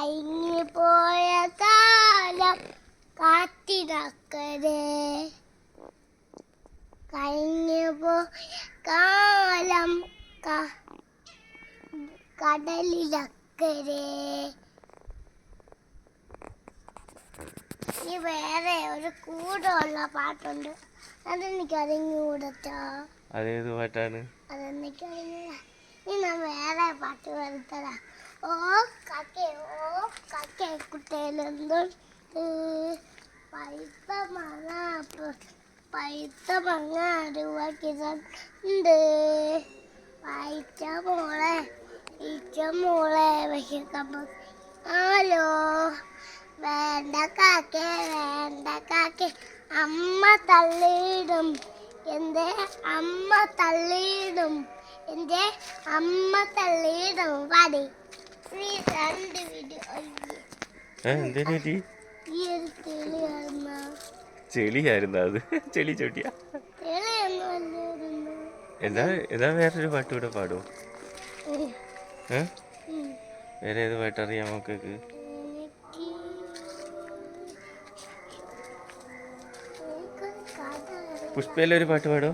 കഴിഞ്ഞു പോയ കാലം കാറ്റിനക്കരെ കഴിഞ്ഞു പോയ കാലം കടലിലക്കരെ. ഇനി വേറെ ഒരു കൂടുള്ള പാട്ടുണ്ട്, അതെനിക്ക് അറിഞ്ഞൂടട്ടോ. അതേത് പാട്ടാണ്? അതെനിക്ക് അറിഞ്ഞൂടാ. ഇനി ഞാൻ വേറെ പാട്ട് വരുത്തരാ. ഓ കാക്കേ കുട്ടയിലെന്തോ പൈത്ത മങ്ങ അരുവാക്കിണ്ട്. വായിച്ച മോളെ വിശക്കുമ്പോ ഹലോ വേണ്ട കാക്കേ അമ്മ തള്ളിയിടും എന്റെ അമ്മ തള്ളിയിടും പാടി. രണ്ട് വീഡിയോ ചെളിയായിരുന്നു അത്. ചെളി ചൊട്ടിയ എന്താ വേറൊരു പാട്ട് കൂടെ പാടുമോ? വേറെ ഏത് പാട്ടറിയാം മക്കൾക്ക്? പുഷ്പയിലൊരു പാട്ട് പാടോ?